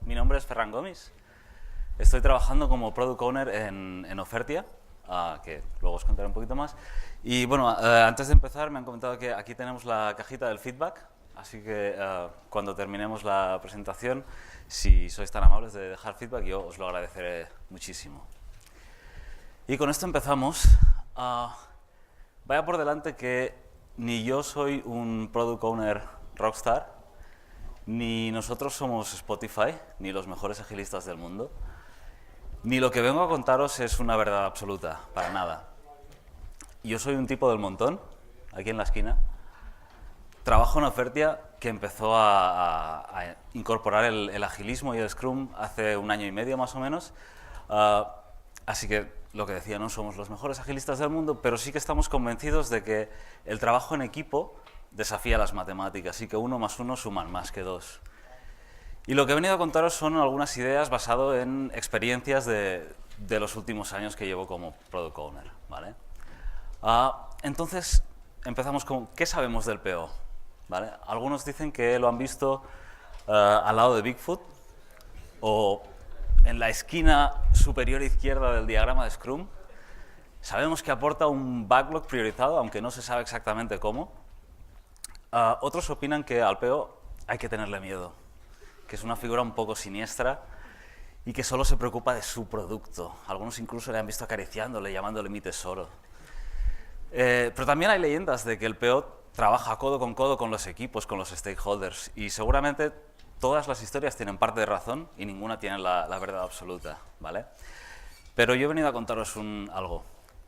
Mi nombre es Ferran Gomis. Estoy trabajando como Product Owner en Ofertia, que luego os contaré un poquito más. Y bueno, antes de empezar me han comentado que aquí tenemos la cajita del feedback, así que cuando terminemos la presentación, si sois tan amables de dejar feedback, yo os lo agradeceré muchísimo. Y con esto empezamos. Vaya por delante que ni yo soy un Product Owner rockstar, ni nosotros somos Spotify, ni los mejores agilistas del mundo, ni lo que vengo a contaros es una verdad absoluta, para nada. Yo soy un tipo del montón, aquí en la esquina. Trabajo en Ofertia, que empezó a incorporar el agilismo y el Scrum hace 1 año y medio más o menos. Así que, lo que decía, no somos los mejores agilistas del mundo, pero sí que estamos convencidos de que el trabajo en equipo desafía las matemáticas y que 1 más 1 suman más que 2. Y lo que he venido a contaros son algunas ideas basado en experiencias de los últimos años que llevo como Product Owner, ¿vale? Entonces, empezamos con ¿qué sabemos del PO? ¿Vale? Algunos dicen que lo han visto al lado de Bigfoot o en la esquina superior izquierda del diagrama de Scrum. Sabemos que aporta un backlog priorizado, aunque no se sabe exactamente cómo. Otros opinan que al PO hay que tenerle miedo, que es una figura un poco siniestra y que solo se preocupa de su producto. Algunos incluso le han visto acariciándole, llamándole mi tesoro. Pero también hay leyendas de que el PO trabaja codo con los equipos, con los stakeholders, y seguramente todas las historias tienen parte de razón y ninguna tiene la verdad absoluta, ¿vale? Pero yo he venido a contaros algo.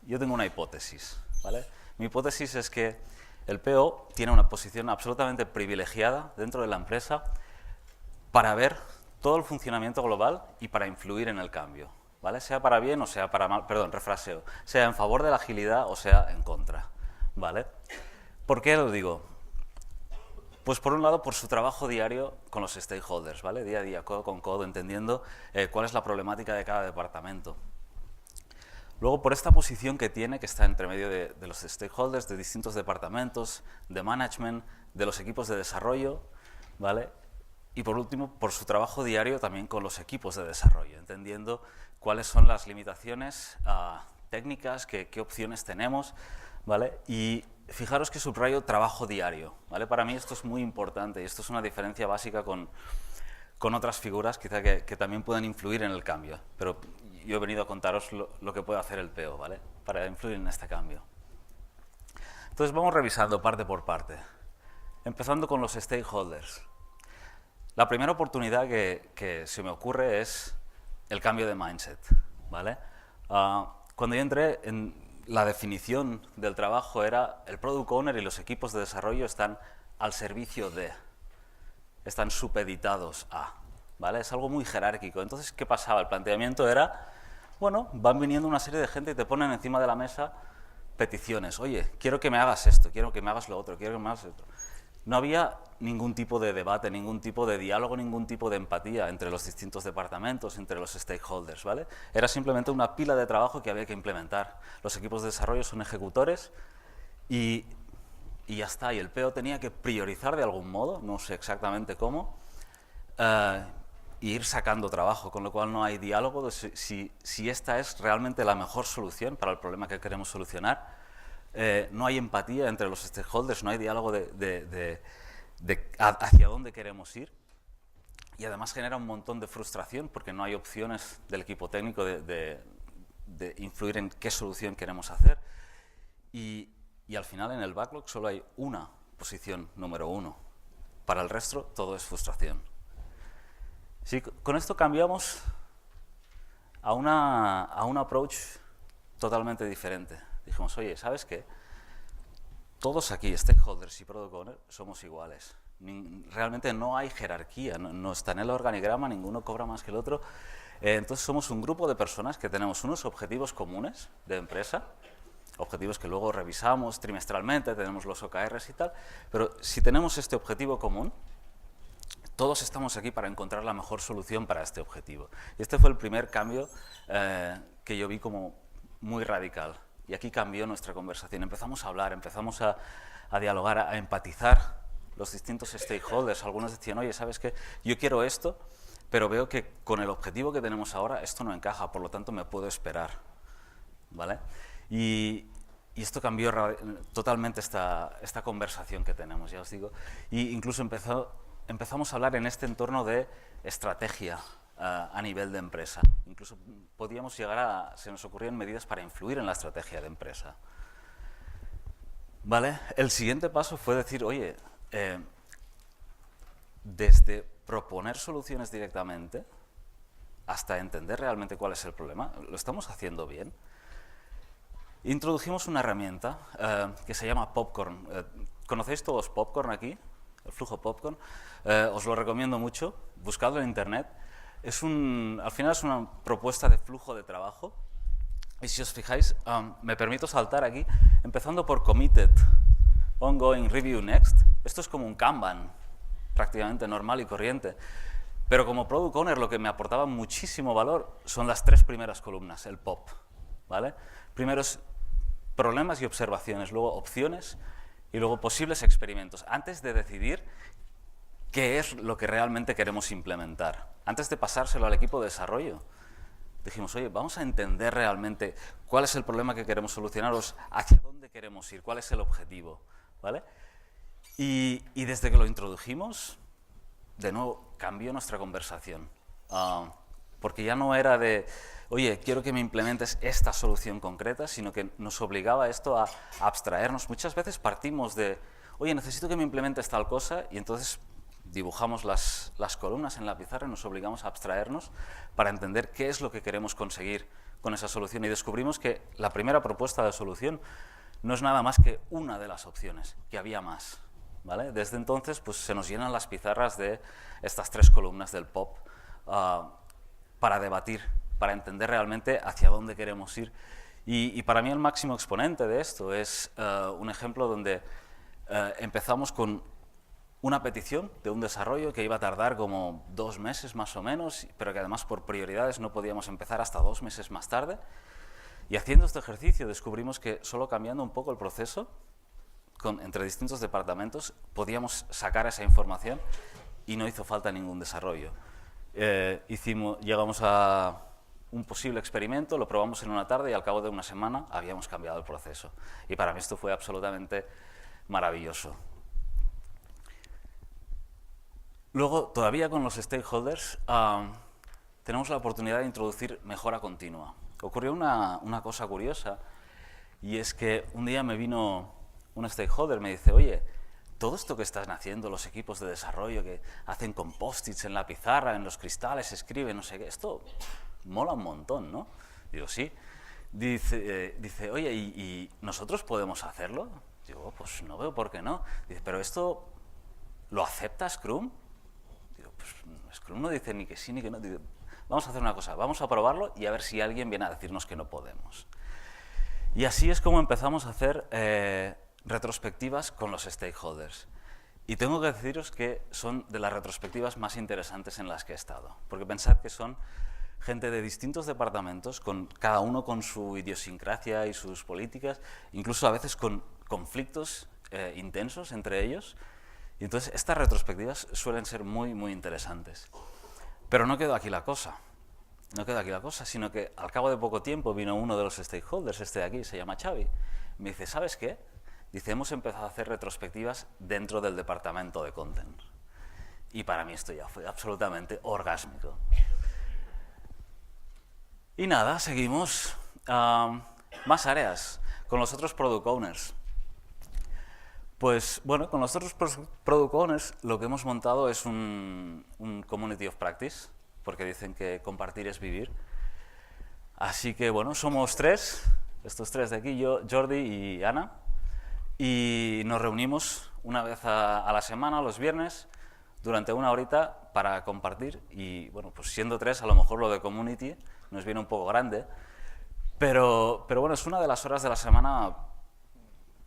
Yo tengo una hipótesis, ¿vale? Mi hipótesis es que el PO tiene una posición absolutamente privilegiada dentro de la empresa para ver todo el funcionamiento global y para influir en el cambio, ¿vale? Sea para bien o sea para mal, perdón, refraseo, sea en favor de la agilidad o sea en contra, ¿vale? ¿Por qué lo digo? Pues por un lado, por su trabajo diario con los stakeholders, ¿vale? Día a día, codo con codo, entendiendo cuál es la problemática de cada departamento. Luego, por esta posición que tiene, que está entre medio de los stakeholders, de distintos departamentos, de management, de los equipos de desarrollo, ¿vale? Y por último, por su trabajo diario también con los equipos de desarrollo, entendiendo cuáles son las limitaciones técnicas, qué opciones tenemos, ¿vale? Y fijaros que subrayo trabajo diario, ¿vale? Para mí esto es muy importante y esto es una diferencia básica con otras figuras quizá que también pueden influir en el cambio, pero yo he venido a contaros lo que puede hacer el PO, ¿vale? Para influir en este cambio. Entonces vamos revisando parte por parte, empezando con los stakeholders. La primera oportunidad que se me ocurre es el cambio de mindset, ¿vale? Cuando yo entré, la definición del trabajo era el Product Owner y los equipos de desarrollo están al servicio de, están supeditados a, ¿vale? Es algo muy jerárquico. Entonces, ¿qué pasaba? El planteamiento era, bueno, van viniendo una serie de gente y te ponen encima de la mesa peticiones. Oye, quiero que me hagas esto, quiero que me hagas lo otro, quiero que me hagas esto. No había ningún tipo de debate, ningún tipo de diálogo, ningún tipo de empatía entre los distintos departamentos, entre los stakeholders, ¿vale? Era simplemente una pila de trabajo que había que implementar. Los equipos de desarrollo son ejecutores y ya está. Y el PO tenía que priorizar de algún modo, no sé exactamente cómo, e ir sacando trabajo, con lo cual no hay diálogo de si esta es realmente la mejor solución para el problema que queremos solucionar. No hay empatía entre los stakeholders, no hay diálogo de hacia dónde queremos ir y además genera un montón de frustración porque no hay opciones del equipo técnico de influir en qué solución queremos hacer y al final en el backlog solo hay una posición número 1. Para el resto todo es frustración. Sí, con esto cambiamos a un approach totalmente diferente. Dijimos, oye, ¿sabes qué? Todos aquí, stakeholders y product owner, somos iguales. Realmente no hay jerarquía, no está en el organigrama, ninguno cobra más que el otro. Entonces somos un grupo de personas que tenemos unos objetivos comunes de empresa, objetivos que luego revisamos trimestralmente, tenemos los OKRs y tal, pero si tenemos este objetivo común, todos estamos aquí para encontrar la mejor solución para este objetivo. Y este fue el primer cambio que yo vi como muy radical. Y aquí cambió nuestra conversación. Empezamos a hablar, empezamos a dialogar, a empatizar los distintos stakeholders. Algunos decían, oye, ¿sabes qué? Yo quiero esto, pero veo que con el objetivo que tenemos ahora esto no encaja, por lo tanto me puedo esperar, ¿vale? Y esto cambió totalmente esta conversación que tenemos, ya os digo. Y incluso empezamos a hablar en este entorno de estrategia a nivel de empresa. Incluso podíamos llegar se nos ocurrían medidas para influir en la estrategia de empresa. ¿Vale? El siguiente paso fue decir, oye, desde proponer soluciones directamente hasta entender realmente cuál es el problema, ¿lo estamos haciendo bien? Introdujimos una herramienta que se llama Popcorn. ¿Conocéis todos Popcorn aquí? El flujo Popcorn. Os lo recomiendo mucho, buscadlo en internet. Al final es una propuesta de flujo de trabajo. Y si os fijáis, me permito saltar aquí, empezando por Committed, Ongoing, Review, Next. Esto es como un Kanban, prácticamente normal y corriente. Pero como Product Owner lo que me aportaba muchísimo valor son las 3 primeras columnas, el POP, ¿vale? Primero es problemas y observaciones, luego opciones y luego posibles experimentos, antes de decidir qué es lo que realmente queremos implementar. Antes de pasárselo al equipo de desarrollo, dijimos, oye, vamos a entender realmente cuál es el problema que queremos solucionaros, hacia dónde queremos ir, cuál es el objetivo, ¿vale? Y desde que lo introdujimos, de nuevo, cambió nuestra conversación. Porque ya no era de, oye, quiero que me implementes esta solución concreta, sino que nos obligaba esto a abstraernos. Muchas veces partimos de, oye, necesito que me implementes tal cosa, y entonces dibujamos las columnas en la pizarra y nos obligamos a abstraernos para entender qué es lo que queremos conseguir con esa solución. Y descubrimos que la primera propuesta de solución no es nada más que una de las opciones, que había más, ¿vale? Desde entonces pues, se nos llenan las pizarras de estas 3 columnas del POP para debatir, para entender realmente hacia dónde queremos ir. Y para mí el máximo exponente de esto es un ejemplo donde empezamos con una petición de un desarrollo que iba a tardar como 2 meses más o menos, pero que además por prioridades no podíamos empezar hasta 2 meses más tarde. Y haciendo este ejercicio descubrimos que solo cambiando un poco el proceso entre distintos departamentos podíamos sacar esa información y no hizo falta ningún desarrollo. Llegamos a un posible experimento, lo probamos en una tarde y al cabo de una semana habíamos cambiado el proceso. Y para mí esto fue absolutamente maravilloso. Luego, todavía con los stakeholders, tenemos la oportunidad de introducir mejora continua. Ocurrió una cosa curiosa, y es que un día me vino un stakeholder, me dice, oye, todo esto que están haciendo los equipos de desarrollo, que hacen con post-its en la pizarra, en los cristales, escriben, no sé qué, esto mola un montón, ¿no? Digo, sí. Dice, oye, ¿y nosotros podemos hacerlo? Digo, pues no veo por qué no. Dice, ¿pero esto lo acepta Scrum? Digo, pues Scrum no dice ni que sí ni que no. Digo, vamos a hacer una cosa, vamos a probarlo y a ver si alguien viene a decirnos que no podemos. Y así es como empezamos a hacer retrospectivas con los stakeholders. Y tengo que deciros que son de las retrospectivas más interesantes en las que he estado. Porque pensad que son gente de distintos departamentos, cada uno con su idiosincrasia y sus políticas, incluso a veces con conflictos intensos entre ellos. Y entonces estas retrospectivas suelen ser muy, muy interesantes. Pero no quedó aquí la cosa. No quedó aquí la cosa, sino que al cabo de poco tiempo vino uno de los stakeholders, este de aquí, se llama Xavi, y me dice, ¿sabes qué? Dice, hemos empezado a hacer retrospectivas dentro del departamento de content. Y para mí esto ya fue absolutamente orgásmico. Y nada, seguimos. Más áreas, con los otros product owners. Pues bueno, con los otros product owners lo que hemos montado es un community of practice, porque dicen que compartir es vivir. Así que bueno, somos 3, estos 3 de aquí, yo, Jordi y Ana, y nos reunimos una vez a la semana, los viernes, durante 1 horita para compartir. Y bueno, pues siendo 3, a lo mejor lo de community nos viene un poco grande, pero bueno, es una de las horas de la semana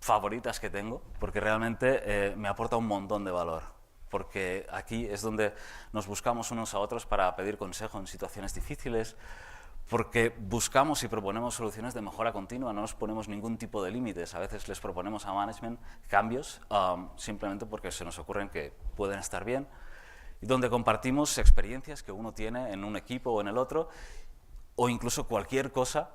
favoritas que tengo, porque realmente me aporta un montón de valor. Porque aquí es donde nos buscamos unos a otros para pedir consejo en situaciones difíciles, porque buscamos y proponemos soluciones de mejora continua, no nos ponemos ningún tipo de límites. A veces les proponemos a management cambios simplemente porque se nos ocurren que pueden estar bien, y donde compartimos experiencias que uno tiene en un equipo o en el otro, o incluso cualquier cosa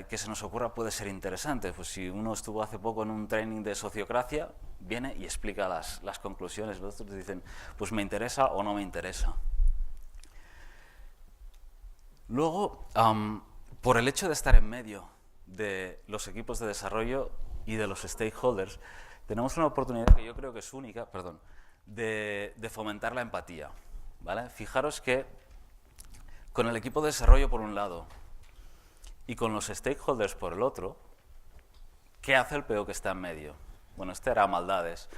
que se nos ocurra puede ser interesante. Pues si uno estuvo hace poco en un training de sociocracia, viene y explica las conclusiones. Los otros dicen, pues me interesa o no me interesa. Luego, por el hecho de estar en medio de los equipos de desarrollo y de los stakeholders, tenemos una oportunidad que yo creo que es única, de fomentar la empatía, ¿vale? Fijaros que con el equipo de desarrollo por un lado y con los stakeholders por el otro, ¿qué hace el PO que está en medio? Bueno, este era maldades,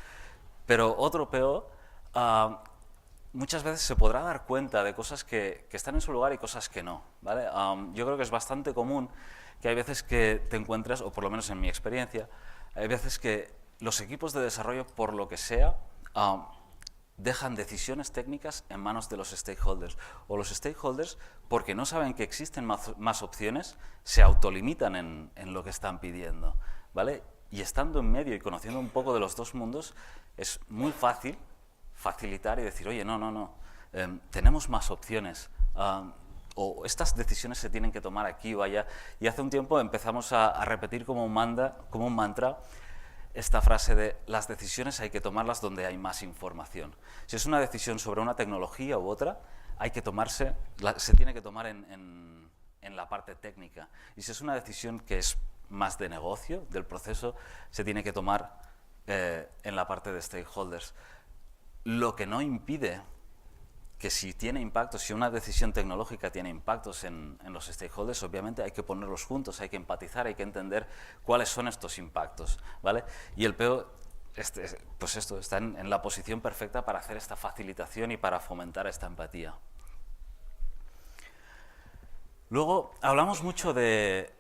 pero otro PO muchas veces se podrá dar cuenta de cosas que están en su lugar y cosas que no, ¿vale? Yo creo que es bastante común que hay veces que te encuentres, o por lo menos en mi experiencia, hay veces que los equipos de desarrollo, por lo que sea, dejan decisiones técnicas en manos de los stakeholders. O los stakeholders, porque no saben que existen más opciones, se autolimitan en lo que están pidiendo, ¿vale? Y estando en medio y conociendo un poco de los dos mundos, es muy fácil facilitar y decir, oye, no, tenemos más opciones, o estas decisiones se tienen que tomar aquí o allá. Y hace un tiempo empezamos a repetir como un mantra esta frase de las decisiones hay que tomarlas donde hay más información. Si es una decisión sobre una tecnología u otra, se tiene que tomar en la parte técnica. Y si es una decisión que es más de negocio, del proceso, se tiene que tomar en la parte de stakeholders. Lo que no impide que si una decisión tecnológica tiene impactos en los stakeholders, obviamente hay que ponerlos juntos, hay que empatizar, hay que entender cuáles son estos impactos, ¿vale? Y el PO pues está en la posición perfecta para hacer esta facilitación y para fomentar esta empatía. Luego, hablamos mucho del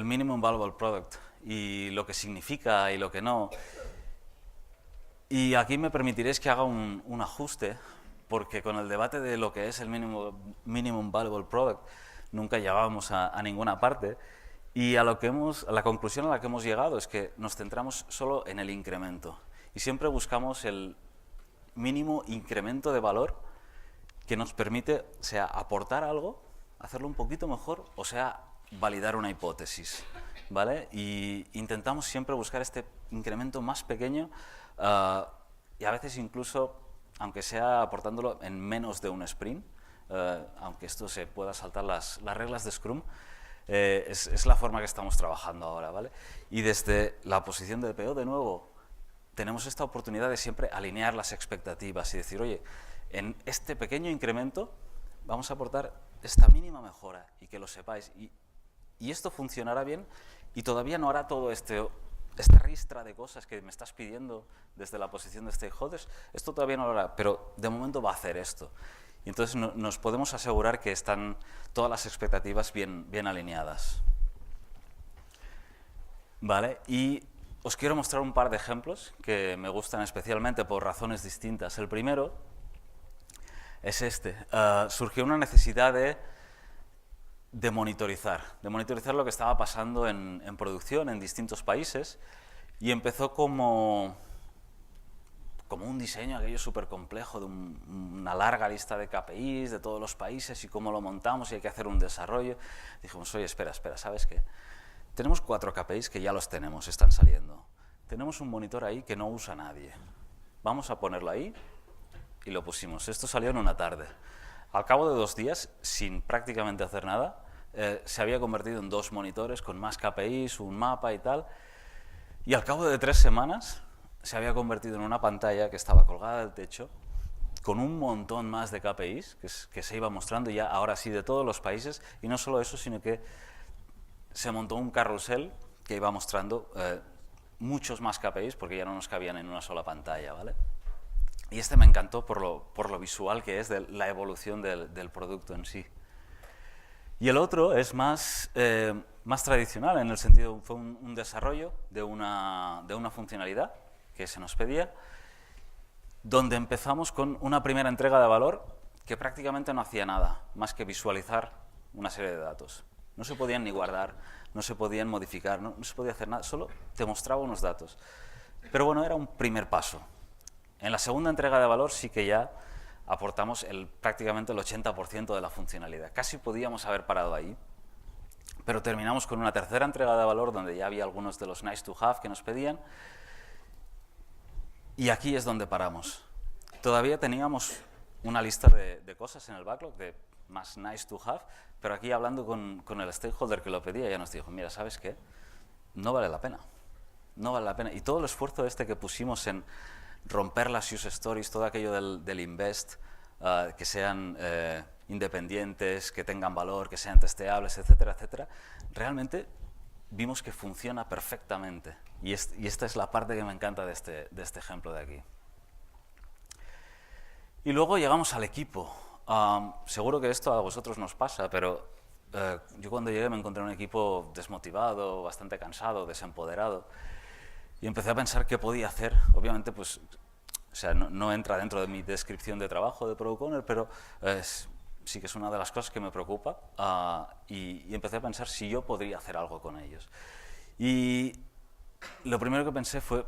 Minimum Valuable Product y lo que significa y lo que no. Y aquí me permitiréis que haga un ajuste, porque con el debate de lo que es el Minimum Valuable Product nunca llegábamos a ninguna parte, y la conclusión a la que hemos llegado es que nos centramos solo en el incremento y siempre buscamos el mínimo incremento de valor que nos permite, sea aportar algo, hacerlo un poquito mejor, o sea validar una hipótesis, ¿vale? Y intentamos siempre buscar este incremento más pequeño, y a veces incluso, aunque sea aportándolo en menos de un sprint, aunque esto se pueda saltar las reglas de Scrum, es la forma que estamos trabajando ahora, ¿vale? Y desde la posición de PO, de nuevo, tenemos esta oportunidad de siempre alinear las expectativas y decir, oye, en este pequeño incremento vamos a aportar esta mínima mejora, y que lo sepáis. Y esto funcionará bien, y todavía no hará todo esta ristra de cosas que me estás pidiendo desde la posición de stakeholders. Esto todavía no lo hará, pero de momento va a hacer esto. Y entonces nos podemos asegurar que están todas las expectativas bien alineadas. Vale, y os quiero mostrar un par de ejemplos que me gustan especialmente por razones distintas. El primero es este. Surgió una necesidad de monitorizar lo que estaba pasando en producción en distintos países, y empezó como un diseño aquello súper complejo de una larga lista de KPIs de todos los países y cómo lo montamos, y hay que hacer un desarrollo. Dijimos, oye, espera, ¿sabes qué? Tenemos 4 KPIs que ya los tenemos, están saliendo. Tenemos un monitor ahí que no usa nadie. Vamos a ponerlo ahí, y lo pusimos. Esto salió en una tarde. Al cabo de 2 días, sin prácticamente hacer nada, se había convertido en 2 monitores con más KPIs, un mapa y tal. Y al cabo de 3 semanas se había convertido en una pantalla que estaba colgada del techo con un montón más de KPIs que se iba mostrando ya, ahora sí, de todos los países. Y no solo eso, sino que se montó un carrusel que iba mostrando muchos más KPIs, porque ya no nos cabían en una sola pantalla, ¿vale? Y este me encantó por lo visual que es de la evolución del producto en sí. Y el otro es más tradicional, en el sentido, fue un desarrollo de una funcionalidad que se nos pedía, donde empezamos con una primera entrega de valor que prácticamente no hacía nada, más que visualizar una serie de datos. No se podían ni guardar, no se podían modificar, no se podía hacer nada, solo te mostraba unos datos. Pero bueno, era un primer paso. En la segunda entrega de valor sí que ya aportamos prácticamente el 80% de la funcionalidad. Casi podíamos haber parado ahí, pero terminamos con una tercera entrega de valor donde ya había algunos de los nice to have que nos pedían. Y aquí es donde paramos. Todavía teníamos una lista de cosas en el backlog, de más nice to have, pero aquí hablando con el stakeholder que lo pedía, ya nos dijo, mira, ¿sabes qué? No vale la pena. No vale la pena. Y todo el esfuerzo que pusimos en romper las use stories, todo aquello del invest, que sean independientes, que tengan valor, que sean testeables, etcétera, etcétera, realmente vimos que funciona perfectamente. Y esta es la parte que me encanta de este ejemplo de aquí. Y luego llegamos al equipo. Seguro que esto a vosotros nos pasa, pero yo cuando llegué me encontré un equipo desmotivado, bastante cansado, desempoderado. Y empecé a pensar qué podía hacer. Obviamente, pues, o sea, no entra dentro de mi descripción de trabajo de Product Owner, pero sí que es una de las cosas que me preocupa. Y empecé a pensar si yo podría hacer algo con ellos. Y lo primero que pensé fue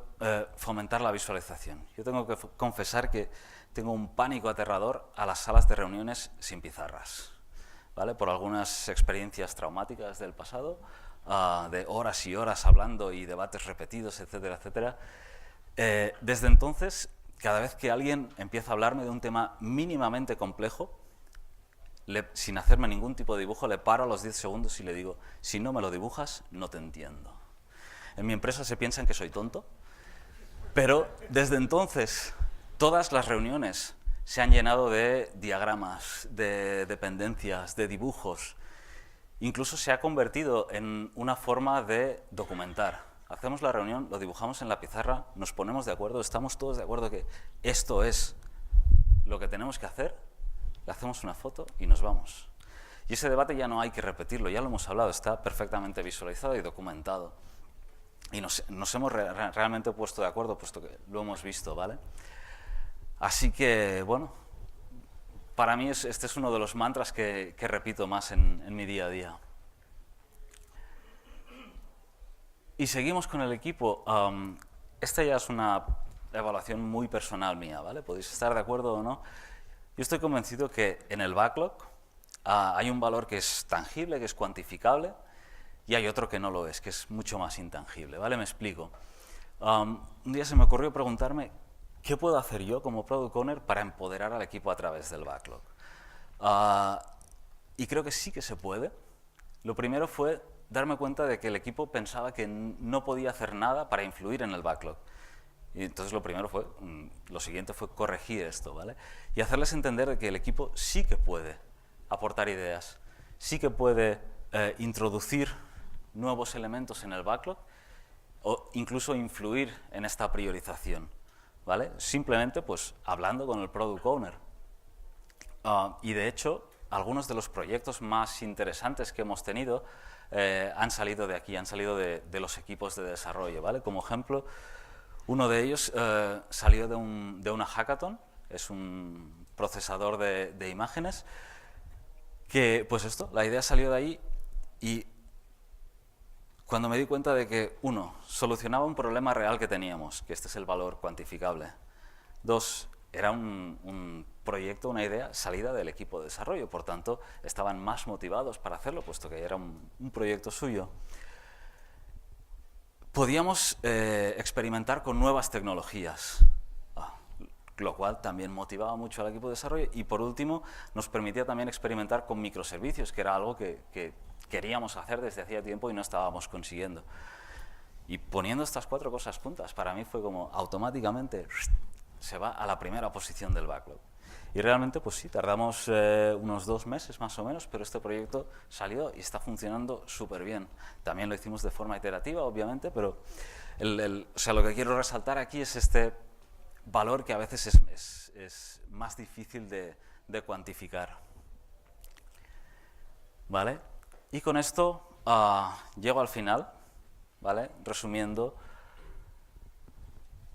fomentar la visualización. Yo tengo que confesar que tengo un pánico aterrador a las salas de reuniones sin pizarras, ¿vale? Por algunas experiencias traumáticas del pasado, de horas y horas hablando y debates repetidos, etcétera, etcétera. Desde entonces, cada vez que alguien empieza a hablarme de un tema mínimamente complejo, sin hacerme ningún tipo de dibujo, le paro a los 10 segundos y le digo, si no me lo dibujas, no te entiendo. En mi empresa se piensan que soy tonto, pero desde entonces todas las reuniones se han llenado de diagramas, de dependencias, de dibujos. Incluso se ha convertido en una forma de documentar. Hacemos la reunión, lo dibujamos en la pizarra, nos ponemos de acuerdo, estamos todos de acuerdo que esto es lo que tenemos que hacer, le hacemos una foto y nos vamos. Y ese debate ya no hay que repetirlo, ya lo hemos hablado, está perfectamente visualizado y documentado. Y nos hemos realmente puesto de acuerdo, puesto que lo hemos visto, ¿vale? Así que, bueno, para mí este es uno de los mantras que repito más en mi día a día. Y seguimos con el equipo. Esta ya es una evaluación muy personal mía, ¿vale? Podéis estar de acuerdo o no. Yo estoy convencido que en el backlog hay un valor que es tangible, que es cuantificable, y hay otro que no lo es, que es mucho más intangible, ¿vale? Me explico. Un día se me ocurrió preguntarme ¿qué puedo hacer yo como Product Owner para empoderar al equipo a través del backlog? Y creo que sí que se puede. Lo primero fue darme cuenta de que el equipo pensaba que no podía hacer nada para influir en el backlog. Y entonces lo siguiente fue corregir esto, ¿vale? Y hacerles entender de que el equipo sí que puede aportar ideas, sí que puede introducir nuevos elementos en el backlog o incluso influir en esta priorización, ¿vale? Simplemente pues hablando con el Product Owner. Y de hecho, algunos de los proyectos más interesantes que hemos tenido han salido de aquí, han salido de los equipos de desarrollo, ¿vale? Como ejemplo, uno de ellos salió de una hackathon, es un procesador de imágenes, que pues la idea salió de ahí y cuando me di cuenta de que, uno, solucionaba un problema real que teníamos, que este es el valor cuantificable. Dos, era un proyecto, una idea salida del equipo de desarrollo, por tanto, estaban más motivados para hacerlo, puesto que era un proyecto suyo. Podíamos experimentar con nuevas tecnologías, lo cual también motivaba mucho al equipo de desarrollo. Y por último, nos permitía también experimentar con microservicios, que era algo que queríamos hacer desde hacía tiempo y no estábamos consiguiendo. Y poniendo estas 4 cosas juntas, para mí fue como automáticamente se va a la primera posición del backlog. Y realmente, pues sí, tardamos unos 2 meses más o menos, pero este proyecto salió y está funcionando súper bien. También lo hicimos de forma iterativa, obviamente, pero o sea, lo que quiero resaltar aquí es este valor que a veces es más difícil de cuantificar. ¿Vale? Y con esto llego al final, ¿vale? Resumiendo,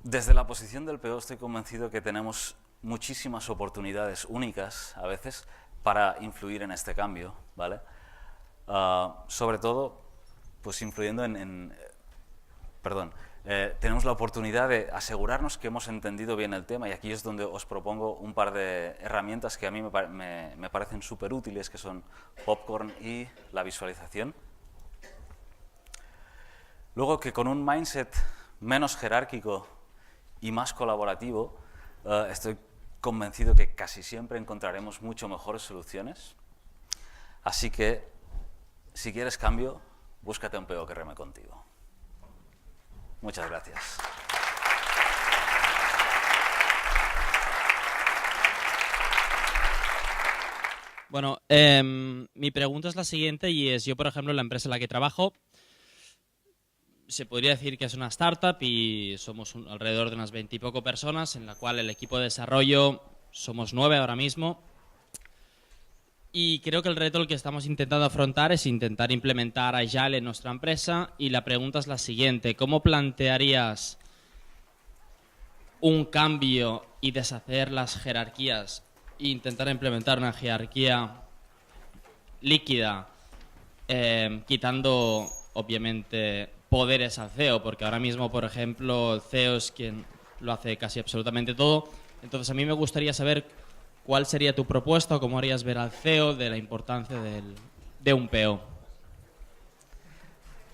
desde la posición del PO estoy convencido que tenemos muchísimas oportunidades únicas, a veces, para influir en este cambio, ¿vale? sobre todo pues influyendo tenemos la oportunidad de asegurarnos que hemos entendido bien el tema, y aquí es donde os propongo un par de herramientas que a mí me parecen súper útiles, que son Popcorn y la visualización. Luego, que con un mindset menos jerárquico y más colaborativo, estoy convencido que casi siempre encontraremos mucho mejores soluciones. Así que, si quieres cambio, búscate un PO que reme contigo. Muchas gracias. Bueno, mi pregunta es la siguiente, y es: yo, por ejemplo, en la empresa en la que trabajo, se podría decir que es una startup y somos alrededor de unas 20 y poco personas, en la cual el equipo de desarrollo somos 9 ahora mismo. Y creo que el reto que estamos intentando afrontar es intentar implementar Agile en nuestra empresa, y la pregunta es la siguiente: ¿cómo plantearías un cambio y deshacer las jerarquías e intentar implementar una jerarquía líquida, quitando, obviamente, poderes al CEO? Porque ahora mismo, por ejemplo, el CEO es quien lo hace casi absolutamente todo. Entonces, a mí me gustaría saber cuál sería tu propuesta, o cómo harías ver al CEO de la importancia de un PO.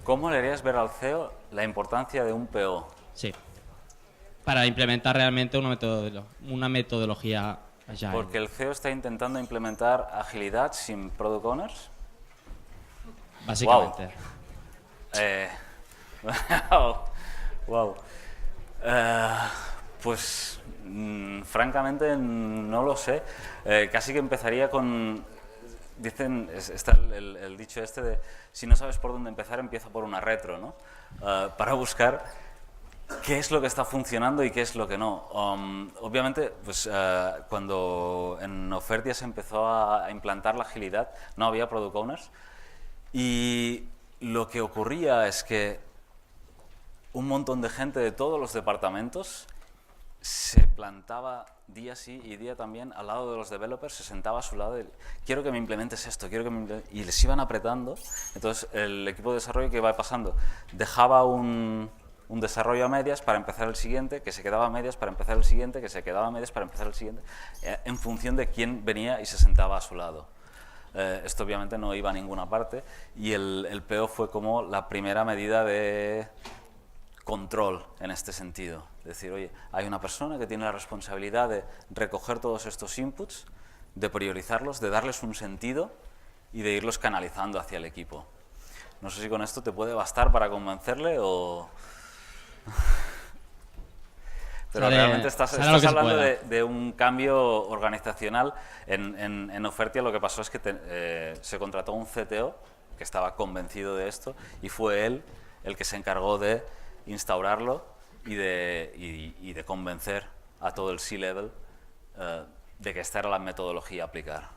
¿Cómo le harías ver al CEO la importancia de un PO? Sí. Para implementar realmente una metodología Agile. Porque el CEO está intentando implementar agilidad sin product owners. Básicamente. Wow. Pues francamente no lo sé. Casi que empezaría con... Dicen, está el dicho este de: si no sabes por dónde empezar, empieza por una retro, ¿no? Para buscar qué es lo que está funcionando y qué es lo que no. Obviamente, pues cuando en Offertia se empezó a implantar la agilidad, no había product owners, y lo que ocurría es que un montón de gente de todos los departamentos se plantaba día sí y día también al lado de los developers, se sentaba a su lado y: quiero que me implementes esto, quiero que me implementes... Y les iban apretando. Entonces el equipo de desarrollo, ¿qué iba pasando? Dejaba un desarrollo a medias para empezar el siguiente, que se quedaba a medias para empezar el siguiente, que se quedaba a medias para empezar el siguiente, en función de quién venía y se sentaba a su lado. Esto obviamente no iba a ninguna parte, y el PO fue como la primera medida de control en este sentido. Decir: oye, hay una persona que tiene la responsabilidad de recoger todos estos inputs, de priorizarlos, de darles un sentido y de irlos canalizando hacia el equipo. No sé si con esto te puede bastar para convencerle o... Pero realmente estás hablando de un cambio organizacional. En Offertia lo que pasó es que se contrató un CTO que estaba convencido de esto, y fue él el que se encargó de instaurarlo y de convencer a todo el C-Level de que esta era la metodología a aplicar.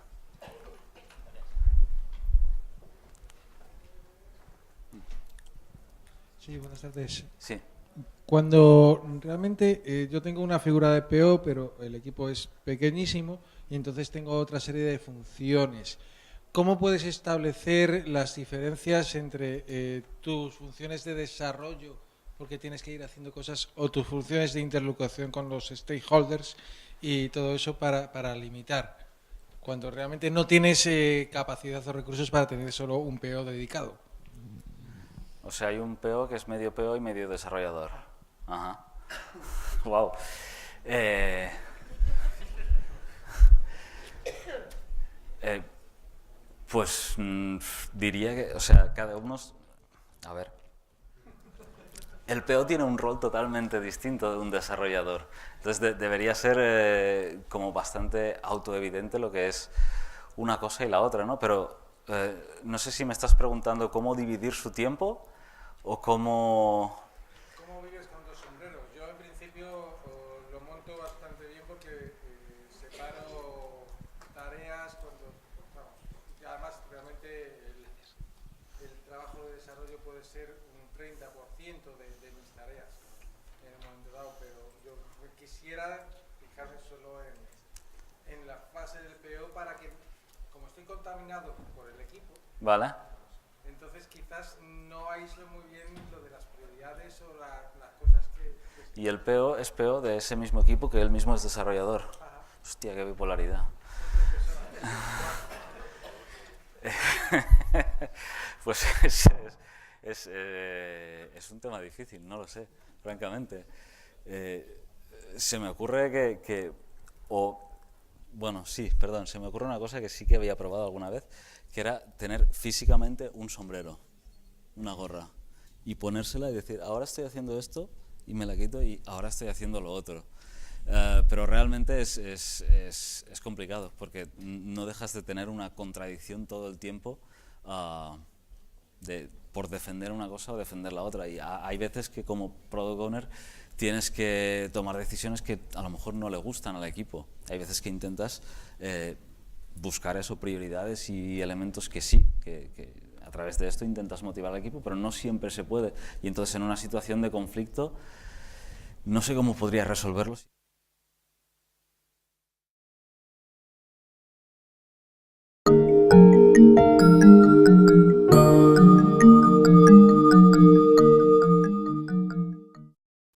Sí, buenas tardes. Sí. Cuando realmente yo tengo una figura de PO, pero el equipo es pequeñísimo y entonces tengo otra serie de funciones. ¿Cómo puedes establecer las diferencias entre tus funciones de desarrollo, porque tienes que ir haciendo cosas, o tus funciones de interlocución con los stakeholders y todo eso para limitar, cuando realmente no tienes capacidad o recursos para tener solo un PO dedicado? O sea, hay un PO que es medio PO y medio desarrollador. Ajá. Wow. Pues diría que, o sea, cada uno... A ver. El PO tiene un rol totalmente distinto de un desarrollador. Entonces debería ser como bastante autoevidente lo que es una cosa y la otra, ¿no? Pero no sé si me estás preguntando cómo dividir su tiempo o cómo... ¿Cómo vives con dos sombreros? Yo en principio lo monto bastante bien porque separo tareas cuando... Vamos, y además realmente el trabajo de desarrollo puede ser un 30% de mis tareas en un momento dado, pero yo quisiera fijarme solo en la fase del PO para que, como estoy contaminado por el equipo, Vale. entonces quizás no aíslo muy bien lo de las prioridades o las cosas que... Y el PO es PO de ese mismo equipo que él mismo es desarrollador. Ajá. Hostia, qué bipolaridad. Pues es un tema difícil, no lo sé, francamente. Se me ocurre se me ocurre una cosa que sí que había probado alguna vez, que era tener físicamente un sombrero, una gorra, y ponérsela y decir, ahora estoy haciendo esto, y me la quito, y ahora estoy haciendo lo otro. Pero realmente es complicado, porque no dejas de tener una contradicción todo el tiempo por defender una cosa o defender la otra. Y hay veces que como product owner tienes que tomar decisiones que a lo mejor no le gustan al equipo. Hay veces que intentas buscar prioridades y elementos que sí, que a través de esto intentas motivar al equipo, pero no siempre se puede. Y entonces en una situación de conflicto no sé cómo podrías resolverlo.